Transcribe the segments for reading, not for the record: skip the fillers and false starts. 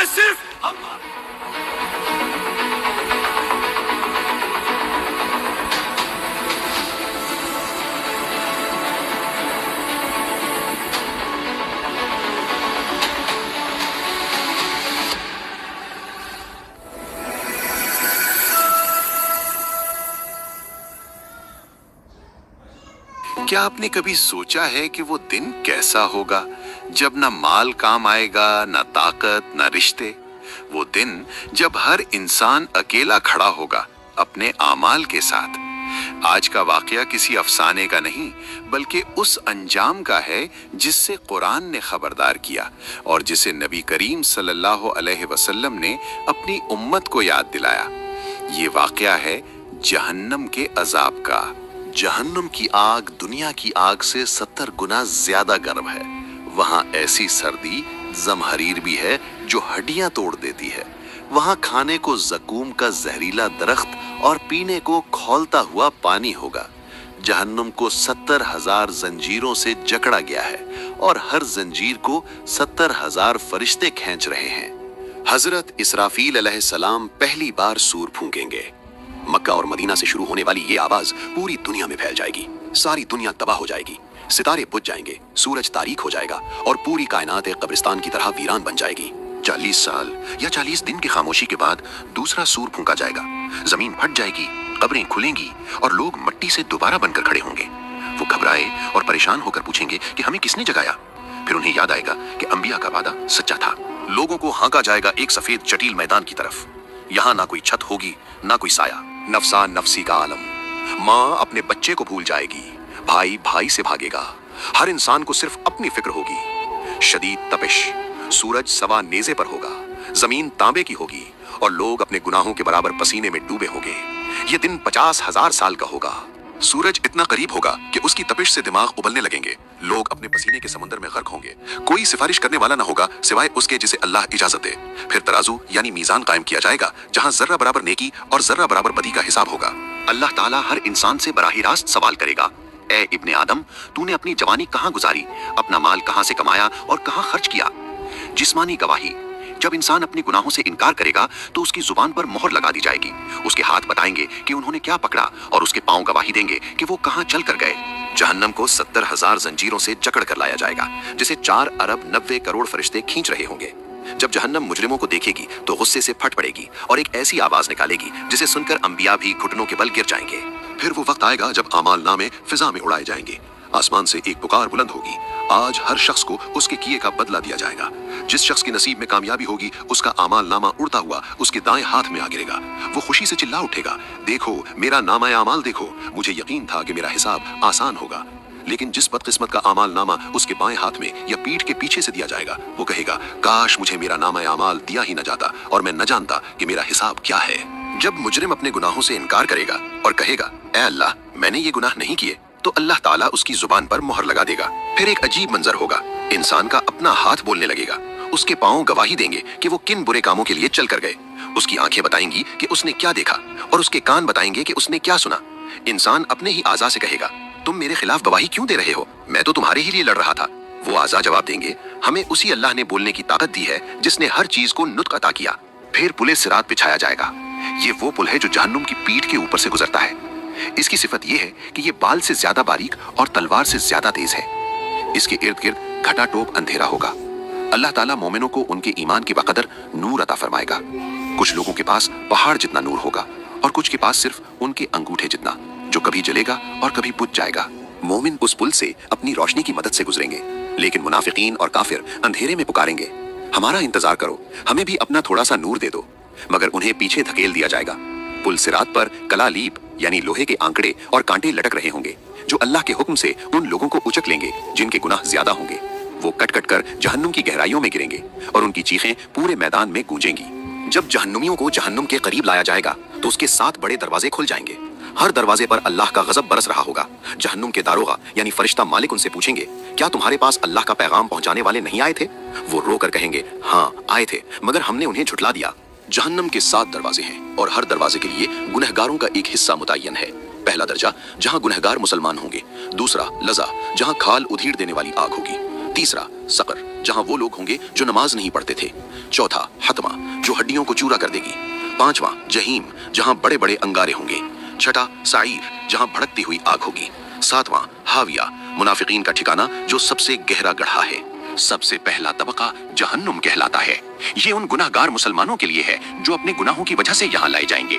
ہے صرف ہمارا۔ کیا آپ نے کبھی سوچا ہے کہ وہ دن کیسا ہوگا جب نہ مال کام آئے گا، نہ طاقت، نہ رشتے؟ وہ دن جب ہر انسان اکیلا کھڑا ہوگا اپنے اعمال کے ساتھ۔ آج کا واقعہ کسی افسانے کا نہیں بلکہ اس انجام کا ہے جس سے قرآن نے خبردار کیا اور جسے نبی کریم صلی اللہ علیہ وسلم نے اپنی امت کو یاد دلایا۔ یہ واقعہ ہے جہنم کے عذاب کا۔ جہنم کی آگ دنیا کی آگ سے 70 گنا زیادہ گرم ہے۔ وہاں ایسی سردی زمہریر بھی ہے جو ہڈیاں توڑ دیتی ہے۔ وہاں کھانے کو زقوم کا زہریلا درخت اور پینے کو کھولتا ہوا پانی ہوگا۔ جہنم کو 70,000 زنجیروں سے جکڑا گیا ہے اور ہر زنجیر کو 70,000 فرشتے کھینچ رہے ہیں۔ حضرت اسرافیل علیہ السلام پہلی بار سور پھونکیں گے۔ مکہ اور مدینہ سے شروع ہونے والی یہ آواز پوری دنیا میں پھیل جائے گی۔ ساری دنیا تباہ ہو جائے گی، ستارے بجھ جائیں گے، سورج تاریک ہو جائے گا اور پوری کائنات ایک قبرستان کی طرح ویران بن جائے گی۔ 40 سال یا 40 دن کی خاموشی کے بعد دوسرا سور پھونکا جائے گا۔ زمین پھٹ جائے گی، قبریں کھلیں گی اور لوگ مٹی سے دوبارہ بن کر کھڑے ہوں گے۔ وہ گھبرائے اور پریشان ہو کر پوچھیں گے کہ ہمیں کس نے جگایا؟ پھر انہیں یاد آئے گا کہ انبیاء کا وعدہ سچا تھا۔ لوگوں کو ہانکا جائے گا ایک سفید چٹیل میدان کی طرف۔ یہاں نہ کوئی چھت ہوگی، نہ کوئی سایہ، نفسا نفسی کا عالم۔ ماں اپنے بچے کو بھول جائے گی، بھائی بھائی سے بھاگے گا، ہر انسان کو صرف اپنی فکر ہوگی۔ شدید تپش، سورج سوا نیزے پر ہوگا، زمین تانبے کی ہوگی اور لوگ اپنے گناہوں کے برابر پسینے میں ڈوبے ہوں گے۔ یہ دن 50,000 سال کا ہوگا۔ سورج اتنا قریب ہوگا کہ اس کی تپش سے دماغ ابلنے لگیں گے۔ لوگ اپنے پسینے کے سمندر میں غرق ہوں گے۔ کوئی سفارش کرنے والا نہ ہوگا سوائے اس کے جسے اللہ اجازت دے۔ پھر ترازو یعنی میزان قائم کیا جائے گا جہاں ذرہ برابر نیکی اور ذرہ برابر بدی کا حساب ہوگا۔ اللہ تعالیٰ ہر انسان سے براہ راست سوال کرے گا، اے ابن آدم، تو نے اپنی جوانی کہاں گزاری؟ اپنا مال کہاں سے کمایا اور کہاں خرچ کیا؟ جسمانی گواہی، جب انسان اپنی گناہوں سے انکار کرے گا تو اس کی زبان پر مہر لگا دی جائے گی۔ اس کے ہاتھ بتائیں گے کہ انہوں نے کیا پکڑا اور اس کے پاؤں گواہی دیں گے کہ وہ کہاں چل کر گئے۔ جہنم کو 70,000 زنجیروں سے جکڑ کر لایا جائے گا جسے 4 ارب 90 کروڑ فرشتے کھینچ رہے ہوں گے۔ جب جہنم مجرموں کو دیکھے گی تو غصے سے پھٹ پڑے گی اور ایک ایسی آواز نکالے گی جسے سن کر انبیاء بھی گھٹنوں کے بل گر جائیں گے۔ پھر وہ وقت آئے گا جب اعمال نامے فضا میں اڑائے جائیں گے۔ آسمان سے ایک پکار بلند ہوگی، آج ہر شخص کو اس کے کیے کا بدلہ دیا جائے گا۔ جس شخص کے نصیب میں کامیابی ہوگی اس کا اعمال نامہ اڑتا ہوا اس کے دائیں ہاتھ میں آ گرے گا۔ وہ خوشی سے چلا اٹھے گا، دیکھو میرا نامہ اعمال دیکھو، مجھے یقین تھا کہ میرا حساب آسان ہوگا۔ لیکن جس بدقسمت کا اعمال نامہ اس کے بائیں ہاتھ میں یا پیٹھ کے پیچھے سے دیا جائے گا، وہ کہے گا کاش مجھے میرا نامہ اعمال دیا ہی نہ جاتا اور میں نہ جانتا کہ میرا حساب کیا ہے۔ جب مجرم اپنے گناہوں سے انکار کرے گا اور کہے گا اے اللہ میں نے یہ گناہ نہیں کیے، تو اللہ تعالیٰ اس کی زبان پر مہر لگا دے گا۔ پھر ایک عجیب منظر ہوگا، انسان کا اپنا ہاتھ بولنے لگے گا، اس کے پاؤں گواہی دیں گے کہ وہ کن برے کاموں کے لیے چل کر گئے، اس کی آنکھیں بتائیں گی کہ اس نے کیا دیکھا اور اس کے کان بتائیں گے کہ اس نے کیا سنا۔ انسان اپنے ہی اعضاء سے کہے گا تم میرے خلاف گواہی کیوں دے رہے ہو؟ میں تو تمہارے ہی لیے لڑ رہا تھا۔ وہ اعضاء جواب دیں گے ہمیں اسی اللہ نے بولنے کی طاقت دی ہے جس نے ہر چیز کو نطق عطا کیا۔ پھر پل صراط بچھایا جائے گا۔ یہ وہ پل ہے جو جہنم کی پیٹھ کے اوپر سے گزرتا ہے۔ اس کی صفت یہ ہے کہ یہ بال سے زیادہ باریک اور تلوار سے زیادہ تیز ہے۔ اس کے ارد گرد گھٹا ٹوپ اندھیرا ہوگا۔ اللہ تعالیٰ مومنوں کو ان کے ایمان کی بقدر نور عطا فرمائے گا۔ کچھ لوگوں کے پاس پہاڑ جتنا نور ہوگا اور کچھ کے پاس صرف ان کے انگوٹھے جتنا، جو کبھی جلے گا اور کبھی بجھ جائے گا۔ مومن اس پل سے اپنی روشنی کی مدد سے گزریں گے، لیکن منافقین اور کافر اندھیرے میں پکاریں گے ہمارا انتظار کرو، ہمیں بھی اپنا تھوڑا سا نور دے دو، مگر انہیں پیچھے دھکیل دیا جائے گا۔ پل صراط پر کلالیب یعنی لوہے کے آنکڑے اور کانٹے لٹک رہے ہوں گے جو اللہ کے حکم سے ان لوگوں کو اچک لیں گے جن کے گناہ زیادہ ہوں گے۔ وہ کٹ کٹ کر جہنم کی گہرائیوں میں گریں گے اور ان کی چیخیں پورے میدان میں گونجیں گی۔ جب جہنمیوں کو جہنم کے قریب لایا جائے گا تو اس کے 7 بڑے دروازے کھل جائیں گے۔ ہر دروازے پر اللہ کا غضب برس رہا ہوگا۔ جہنم کے داروغہ یعنی فرشتہ مالک ان سے پوچھیں گے کیا تمہارے پاس اللہ کا پیغام پہنچانے والے نہیں آئے تھے؟ وہ رو کر کہیں گے ہاں آئے تھے، مگر ہم نے انہیں جھٹلا دیا۔ جہنم کے 7 دروازے ہیں اور ہر دروازے کے لیے گنہگاروں کا ایک حصہ متعین ہے۔ پہلا درجہ جہاں گنہگار مسلمان ہوں گے، دوسرا لظا جہاں کھال ادھیڑ دینے والی آگ ہوگی، تیسرا سقر जहां वो लोग होंगे जो नमाज नहीं पढ़ते थे। चौथा हतमा, जो हड्डियों को चूरा कर देगी। पांचवा जहीम, जहां बड़े बड़े अंगारे होंगे। छठा साईर, जहां भड़कती हुई आग होगी। सातवां हाविया, मुनाफिकीन का ठिकाना जो सबसे गहरा गड्ढा है। सबसे पहला तबका जहन्नुम कहलाता है। ये उन गुनाहगार मुसलमानों के लिए है जो अपने गुनाहों की वजह से यहाँ लाए जाएंगे।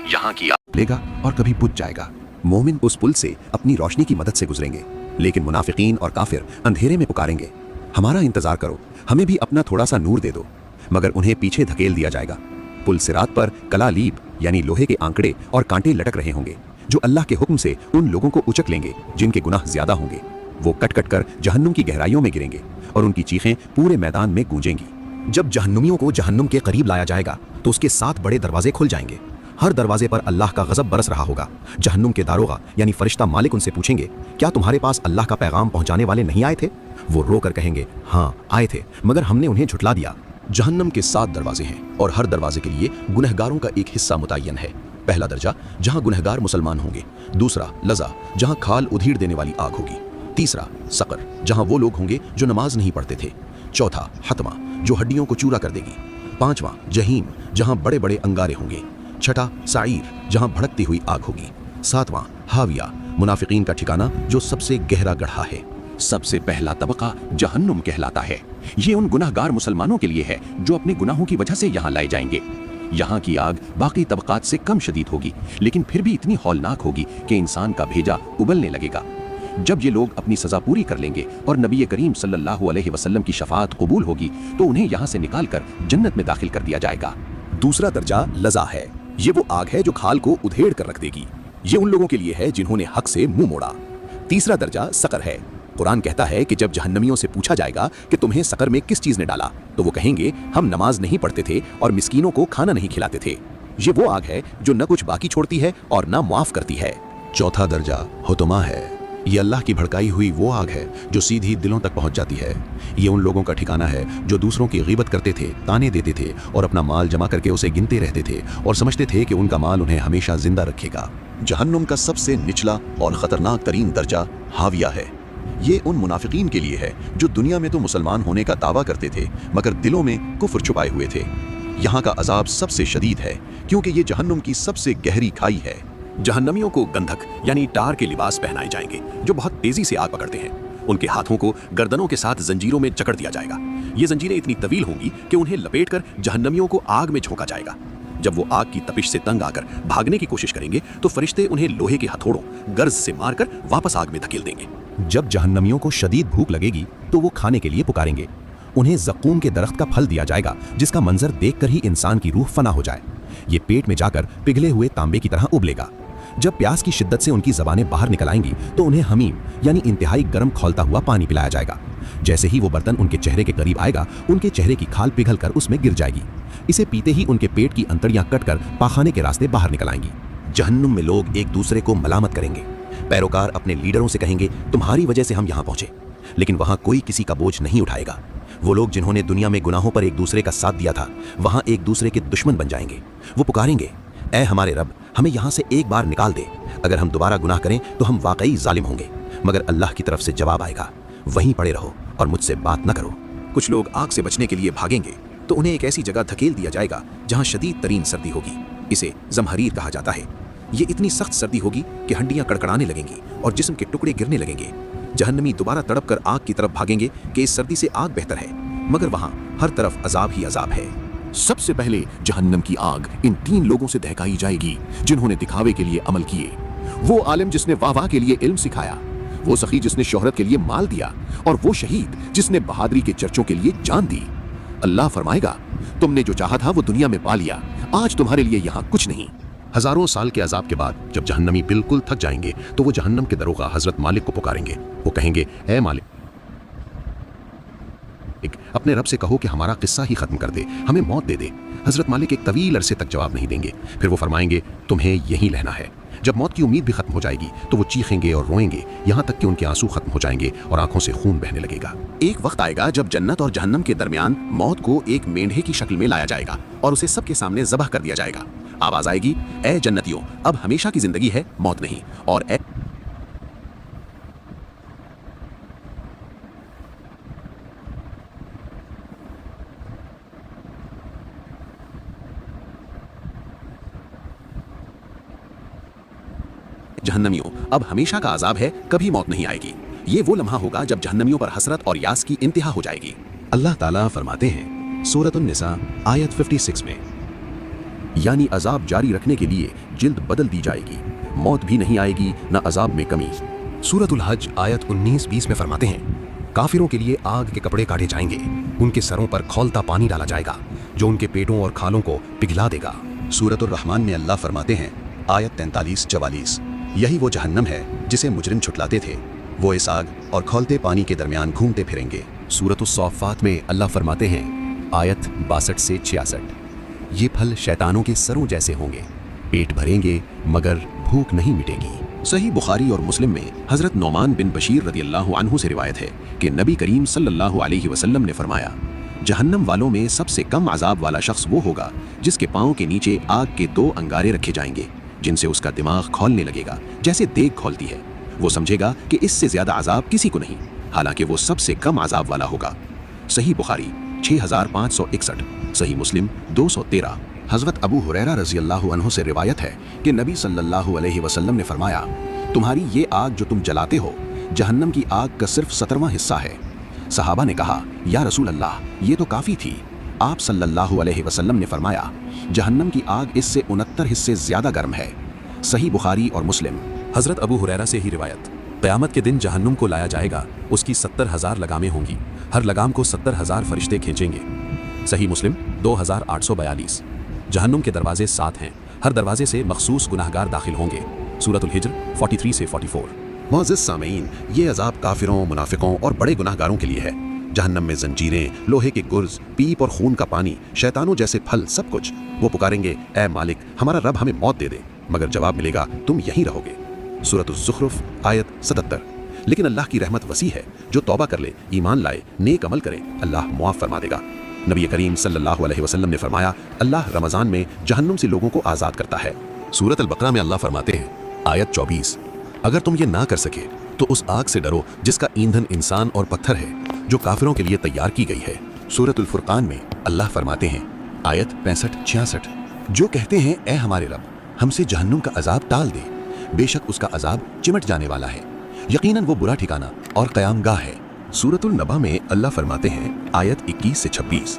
यहाँ की लेगा और कभी बुझ जाएगा। मोमिन उस पुल से अपनी रोशनी की मदद से गुजरेंगे, लेकिन मुनाफिकीन और काफिर अंधेरे में पुकारेंगे, हमारा इंतजार करो, हमें भी अपना थोड़ा सा नूर दे दो। मगर उन्हें पीछे धकेल दिया जाएगा। पुल सिरात पर कलालीब यानी लोहे के आंकड़े और कांटे लटक रहे होंगे जो अल्लाह के हुक्म से उन लोगों को उचक लेंगे जिनके गुनाह ज्यादा होंगे। वो कट कट कर जहन्नुम की गहराइयों में गिरेंगे और उनकी चीखें पूरे मैदान में गूंजेंगी। जब जहन्नुमियों को जहन्नुम के करीब लाया जाएगा तो उसके 7 बड़े दरवाजे खुल जाएंगे। हर दरवाजे पर अल्लाह का गजब बरस रहा होगा। जहन्नुम के दारोगा यानी फरिश्ता मालिक उनसे पूछेंगे, क्या तुम्हारे पास अल्लाह का पैगाम पहुंचाने वाले नहीं आए थे? वो रो कर कहेंगे, हाँ आए थे, मगर हमने उन्हें झुठला दिया। जहन्नम के 7 दरवाजे हैं और हर दरवाजे के लिए गुनहगारों का एक हिस्सा मुतय्यन है। पहला दर्जा जहां गुनहगार मुसलमान होंगे। दूसरा लज़ा, जहां खाल उधीड़ देने वाली आग होगी। तीसरा सकर, जहां वो लोग होंगे जो नमाज नहीं पढ़ते थे। चौथा हतमा, जो हड्डियों को चूरा कर देगी। पांचवा जहीम, जहां बड़े बड़े अंगारे होंगे। छठा साईर, जहां भड़कती हुई आग होगी। सातवां हाविया, मुनाफिकीन का ठिकाना जो सबसे गहरा गड्ढा है। सबसे पहला तबका जहन्नुम कहलाता है। ये उन गुनाहगार मुसलमानों के लिए है जो अपने गुनाहों की वजह से यहाँ लाए जाएंगे। यहाँ की आग बाकी तबकात से कम शदीद होगी, लेकिन फिर भी इतनी हौलनाक होगी कि इंसान का भेजा उबलने लगेगा। जब ये लोग अपनी सजा पूरी कर लेंगे और नबी करीम सल्लल्लाहु अलैहि वसल्लम की शफाअत कबूल होगी तो उन्हें यहाँ से निकाल कर जन्नत में दाखिल कर दिया जाएगा। दूसरा दर्जा लज़ा है। ये वो आग है जो खाल को उधेड़ कर रख देगी। ये उन लोगों के लिए है जिन्होंने हक से मुंह मोड़ा। तीसरा दर्जा सकर है। कुरान कहता है कि जब जहन्नमियों से पूछा जाएगा कि तुम्हें सकर में किस चीज ने डाला, तो वो कहेंगे हम नमाज नहीं पढ़ते थे और मिस्कीनों को खाना नहीं खिलाते थे। ये वो आग है जो न कुछ बाकी छोड़ती है और न मुआफ करती है। चौथा दर्जा हुतमा है। ये अल्लाह की भड़काई हुई वो आग है जो सीधी दिलों तक पहुंच जाती है। ये उन लोगों का ठिकाना है जो दूसरों की गीबत करते थे, ताने देते थे और अपना माल जमा करके उसे गिनते रहते थे और समझते थे कि उनका माल उन्हें हमेशा जिंदा रखेगा। जहन्नुम का सबसे निचला और खतरनाक तरीन दर्जा हाविया है। ये उन मुनाफिकीन के लिए है जो दुनिया में तो मुसलमान होने का दावा करते थे मगर दिलों में कुफ्र छुपाए हुए थे। यहाँ का अजाब सबसे शदीद है क्योंकि ये जहन्नुम की सबसे गहरी खाई है। जहन्नमियों को गंधक यानी टार के लिबास पहनाए जाएंगे जो बहुत तेजी से आग पकड़ते हैं। उनके हाथों को गर्दनों के साथ जंजीरों में जकड़ दिया जाएगा। ये जंजीरें इतनी तवील होंगी कि उन्हें लपेटकर जहन्नमियों को आग में झोंका जाएगा। जब वो आग की तपिश से तंग आकर भागने की कोशिश करेंगे तो फरिश्ते उन्हें लोहे के हथौड़ों गर्ज से मारकर वापस आग में धकेल देंगे। जब जहन्नमियों को शदीद भूख लगेगी तो वो खाने के लिए पुकारेंगे। उन्हें ज़क़ूम के दरख्त का फल दिया जाएगा जिसका मंजर देखकर ही इंसान की रूह फना हो जाए। ये पेट में जाकर पिघले हुए तांबे की तरह उबलेगा। जब प्यास की शिद्दत से उनकी ज़बानें बाहर निकल आएंगी तो उन्हें हमीम यानी इंतहाई गर्म खौलता हुआ पानी पिलाया जाएगा। जैसे ही वो बर्तन उनके चेहरे के करीब आएगा उनके चेहरे की खाल पिघल कर उसमें गिर जाएगी। इसे पीते ही उनके पेट की अंतड़ियां कटकर पाखाने के रास्ते बाहर निकल आएंगी। जहन्नुम में लोग एक दूसरे को मलामत करेंगे। पैरोकार अपने लीडरों से कहेंगे तुम्हारी वजह से हम यहाँ पहुंचे, लेकिन वहां कोई किसी का बोझ नहीं उठाएगा। वो लोग जिन्होंने दुनिया में गुनाहों पर एक दूसरे का साथ दिया था वहां एक दूसरे के दुश्मन बन जाएंगे। वो पुकारेंगे, ऐ हमारे रब, हमें यहाँ से एक बार निकाल दे। अगर हम दोबारा गुनाह करें तो हम वाकई जालिम होंगे। मगर अल्लाह की तरफ से जवाब आएगा, वहीं पड़े रहो और मुझसे बात न करो। कुछ लोग आग से बचने के लिए भागेंगे तो उन्हें एक ऐसी जगह धकेल दिया जाएगा जहां शदीद तरीन सर्दी होगी। इसे जमहरीर कहा जाता है। ये इतनी सख्त सर्दी होगी कि हड्डियां कड़कड़ाने लगेंगी और जिस्म के टुकड़े गिरने लगेंगे। जहन्नमी दोबारा तड़प कर आग की तरफ भागेंगे कि इस सर्दी से आग बेहतर है, मगर वहां हर तरफ अजाब ही अजाब है। सबसे पहले जहन्नम की आग इन 3 लोगों से दहकाई जाएगी जिन्होंने दिखावे के लिए अमल किए। वो आलिम जिसने वाह के लिए इल्म सिखाया, वो सखी जिसने शोहरत के लिए माल दिया, और वो शहीद जिसने बहादुरी के चर्चों के लिए जान दी। अल्लाह फरमाएगा, तुमने जो चाहा था वो दुनिया में पा लिया, आज तुम्हारे लिए यहाँ कुछ नहीं। हजारों साल के अजाब के बाद जब जहन्नमी बिल्कुल थक जाएंगे तो वो जहन्नम के दरोगा हजरत मालिक को पुकारेंगे। वो कहेंगे, ऐ मालिक, अपने रब से कहो कि हमारा किस्सा ही खत्म कर दे, हमें मौत दे दे। हजरत मालिक एक तवील अरसे तक जवाब नहीं देंगे। फिर वो फरमाएंगे, तुम्हें यहीं रहना है। जब मौत की उम्मीद भी खत्म हो जाएगी तो वो चीखेंगे और रोएंगे यहाँ तक कि उनके आंसू खत्म हो जाएंगे और आंखों से खून बहने लगेगा। एक वक्त आएगा जब जन्नत और जहन्नम के दरमियान मौत को एक मेंढे की शक्ल में लाया जाएगा और उसे सबके सामने ज़बह कर दिया जाएगा। आवाज आएगी, ऐ जन्नतियों, अब हमेशा की जिंदगी है, मौत नहीं। और ऐ जहन्नमियों, अब हमेशा का अजाब है, कभी मौत नहीं आएगी। ये वो लम्हा होगा जब जहन्नमियों पर हसरत और यास की इंतहा हो जाएगी। अल्लाह ताला फरमाते हैं सूरत उन-निसा आयत 56 में, यानी अजाब जारी रखने के लिए जिल्द बदल दी जाएगी, मौत भी नहीं आएगी न अजाब में कमी। सूरतुल हज आयत 19-20 में फरमाते हैं, काफिरों के लिए आग के कपड़े काटे जाएंगे, उनके सरों पर खौलता पानी डाला जाएगा जो उनके पेटों और खालों को पिघला देगा। सूरतुर रहमान में अल्लाह फरमाते हैं आयत 43-44, यही वो जहन्नम है जिसे मुजरिम छुटलाते थे, वो इस आग और खौलते पानी के दरमियान घूमते फिरेंगे। सूरतुस सौफ़ात में अल्लाह फरमाते हैं आयत 62 से 66, ये फल शैतानों के सरों जैसे होंगे, पेट भरेंगे मगर भूख नहीं मिटेगी। सही बुखारी और मुस्लिम में हज़रत नौमान बिन बशीर रदियल्लाहु अन्हु से रिवायत है कि नबी करीम सल्लल्लाहु अलैहि वसल्लम ने फरमाया, जहन्नम वालों में सबसे कम अजाब वाला शख्स वो होगा जिसके पाँव के नीचे आग के 2 अंगारे रखे जाएंगे, जिनसे उसका दिमाग खौलने लगेगा जैसे देग खौलती है। वो समझेगा कि इससे ज्यादा अजाब किसी को नहीं, हालांकि वो सबसे कम अजाब वाला होगा। सही बुखारी 6561, सही मुस्लिम 213। हज़रत अबू हुरैरा रज़ियल्लाहु अन्हु से रिवायत है कि नबी सल्लल्लाहु अलैहि वसल्लम ने फरमाया, तुम्हारी ये आग जो तुम जलाते हो जहन्नम की आग का सिर्फ 17वां हिस्सा है। सहाबा ने कहा, या रसूल अल्लाह, ये तो काफ़ी थी। आप सल्लल्लाहु अलैहि वसल्लम ने फरमाया, जहन्नम की आग इससे 69 हिस्से ज़्यादा गर्म है। सही बुखारी और मुस्लिम। हज़रत अबू हुरैरा से ही रिवायत, क़यामत के दिन जहन्नुम को लाया जाएगा, उसकी 70,000 लगामें होंगी, हर लगाम को 70,000 फरिश्ते खींचेंगे। सही मुस्लिम 2842। जहन्नुम के दरवाजे 7 हैं, हर दरवाजे से मखसूस गुनाहगार दाखिल होंगे। सूरतुल हिज्र 43 से 44। मोअज़्ज़िज़ सामीन, ये अजाब काफिरों, मुनाफिकों और बड़े गुनाहगारों के लिए है। जहन्नम में जंजीरें, लोहे के गुर्ज, पीप और खून का पानी, शैतानों जैसे फल, सब कुछ। वो पुकारेंगे, ए मालिक, हमारा रब हमें मौत दे दे, मगर जवाब मिलेगा, तुम यहीं रहोगे। सूरत-उज़-ज़ुख़रुफ़ आयत 77। लेकिन अल्लाह की रहमत वसी है, जो तौबा कर ले, ईमान लाए, नेक अमल करे, अल्लाह मुआफ़ फरमा देगा। नबी करीम सल्लल्लाहु अलैहि वसल्लम ने फरमाया, अल्लाह रमज़ान में जहन्नुम से लोगों को आज़ाद करता है। सूरत अल-बक़रा में अल्लाह फरमाते हैं आयत 24, अगर तुम ये ना कर सके तो उस आग से डरो जिसका ईंधन इंसान और पत्थर है, जो काफिरों के लिए तैयार की गई है। सूरत अल-फुरक़ान में अल्लाह फरमाते हैं आयत 65-66, जो कहते हैं, ए हमारे रब, हमसे जहन्नुम का अजाब टाल दे, बेशक उसका अजाब चिमट जाने वाला है, यकीनन वो बुरा ठिकाना और क़यामगाह है। सूरतुल नबा में अल्लाह फरमाते हैं आयत 21 से 26,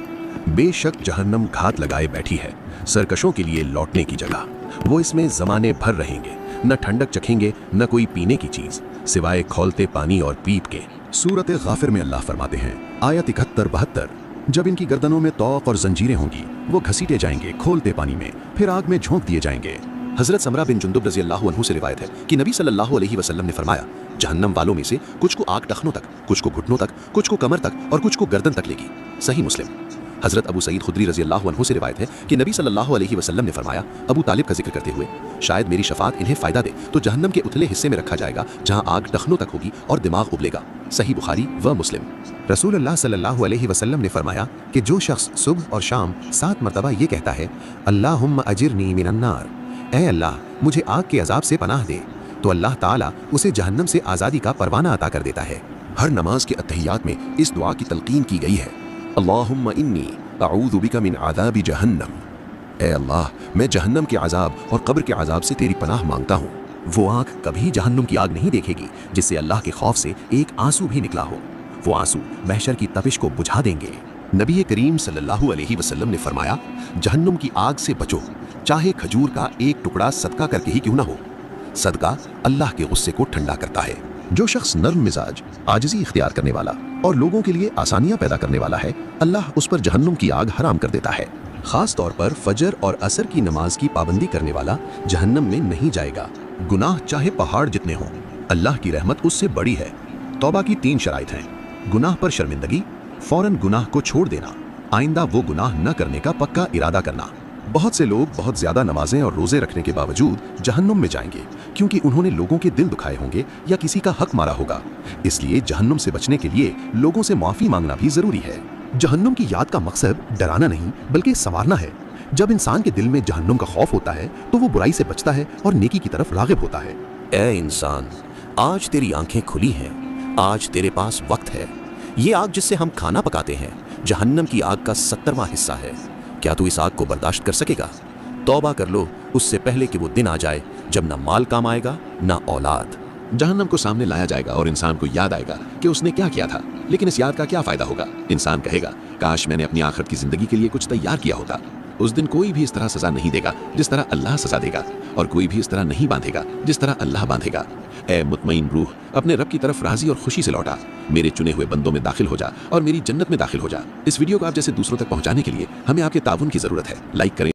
बेशक जहन्नम घात लगाए बैठी है, सरकशों के लिए लौटने की जगह, वो इसमें ज़माने भर रहेंगे, न ठंडक चखेंगे न कोई पीने की चीज़ सिवाय खौलते पानी और पीप के। सूरत गाफिर में अल्लाह फरमाते हैं आयत 71-72, जब इनकी गर्दनों में तौक और जंजीरें होंगी, वो घसीटे जाएंगे खोलते पानी में, फिर आग में झोंक दिए जाएंगे। हज़रत समरा बिन जुंदुब रज़ियल्लाहु अन्हु से रिवायत है कि नबी सल्लल्लाहु अलैहि वसल्लम ने फरमाया, जहन्नम वालों में से कुछ को आग टखनों तक, कुछ को घुटनों तक, कुछ को कमर तक और कुछ को गर्दन तक लेगी। सही मुस्लिम। हज़रत अबू सईद खुदरी रज़ियल्लाहु अन्हु से रिवायत है कि नबी सल्लल्लाहु अलैहि वसल्लम ने फरमाया, अबू तालिब का जिक्र करते हुए, शायद मेरी शफात इन्हें फ़ायदा दे तो जहन्नम के उथले हिस्से में रखा जाएगा जहाँ आग टखनों तक होगी और दिमाग उबलेगा। सही बुखारी व मुस्लिम। रसूलुल्लाह सल्लल्लाहु अलैहि वसल्लम ने फरमाया कि जो शख्स सुबह और शाम 7 मरतबा ये कहता है, अल्लाहुम्मा अजिरनी मिनन्नार, ए अल्लाह मुझे आग के अजाब से पनाह दे, तो अल्लाह ताला उसे जहन्नम से आज़ादी का परवाना अता कर देता है। हर नमाज के अत्तहियात में इस दुआ की तलकीन की गई है, अल्लाहुम्मा इन्नी अऊज़ु बिका मिन आज़ाबि जहन्नम, ए अल्लाह मैं जहन्नम के अजाब और कब्र के अजाब से तेरी पनाह मांगता हूँ। वो आँख कभी जहन्नुम की आग नहीं देखेगी जिससे अल्लाह के खौफ से एक आंसू भी निकला हो, वो आंसू महशर की तपिश को बुझा देंगे। नबी करीम सल्लल्लाहु अलैहि वसल्लम ने फरमाया, जहन्नुम की आग से बचो, चाहे खजूर का एक टुकड़ा सदका करके ही क्यों ना हो। सदका अल्लाह के गुस्से को ठंडा करता है। जो शख्स नर्म मिजाज, आजिज़ी इख्तियार करने वाला और लोगों के लिए आसानियां पैदा करने वाला है, अल्लाह उस पर जहन्नुम की आग हराम कर देता है। खास तौर पर फजर और असर की नमाज की पाबंदी करने वाला जहन्नम में नहीं जाएगा, गुनाह चाहे पहाड़ जितने हों, अल्लाह की रहमत उससे बड़ी है। तौबा की 3 शराइत हैं, गुनाह पर शर्मिंदगी, फौरन गुनाह को छोड़ देना, आइंदा वो गुनाह न करने का पक्का इरादा करना। बहुत से लोग बहुत ज़्यादा नमाजें और रोज़े रखने के बावजूद जहन्नुम में जाएंगे क्योंकि उन्होंने लोगों के दिल दुखाए होंगे या किसी का हक मारा होगा। इसलिए जहन्नुम से बचने के लिए लोगों से माफ़ी मांगना भी ज़रूरी है। जहन्नुम की याद का मकसद डराना नहीं बल्कि संवारना है। जब इंसान के दिल में जहन्नुम का खौफ होता है तो वो बुराई से बचता है और नेकी की तरफ राग़िब होता है। ए इंसान, आज तेरी आंखें खुली हैं, आज तेरे पास वक्त है। ये आग जिससे हम खाना पकाते हैं जहन्नम की आग का 70वां हिस्सा है। क्या तू इस आग को बर्दाश्त कर सकेगा? तौबा कर लो उससे पहले कि वो दिन आ जाए जब ना माल काम आएगा ना औलाद। जहन्नम को सामने लाया जाएगा और इंसान को याद आएगा कि उसने क्या किया था, लेकिन इस याद का क्या फायदा होगा। इंसान कहेगा काश मैंने अपनी आखिरत की जिंदगी के लिए कुछ तैयार किया होता। उस दिन कोई भी इस तरह सजा नहीं देगा जिस तरह अल्लाह सजा देगा, और कोई भी इस तरह नहीं बांधेगा जिस तरह अल्लाह बांधेगा। ए मुतमईन रूह, अपने रब की तरफ राजी और खुशी से लौटा, मेरे चुने हुए बंदों में दाखिल हो जा और मेरी जन्नत में दाखिल हो जा। इस वीडियो को आप जैसे दूसरों तक पहुंचाने के लिए हमें आपके ताउन की जरूरत है। लाइक करें।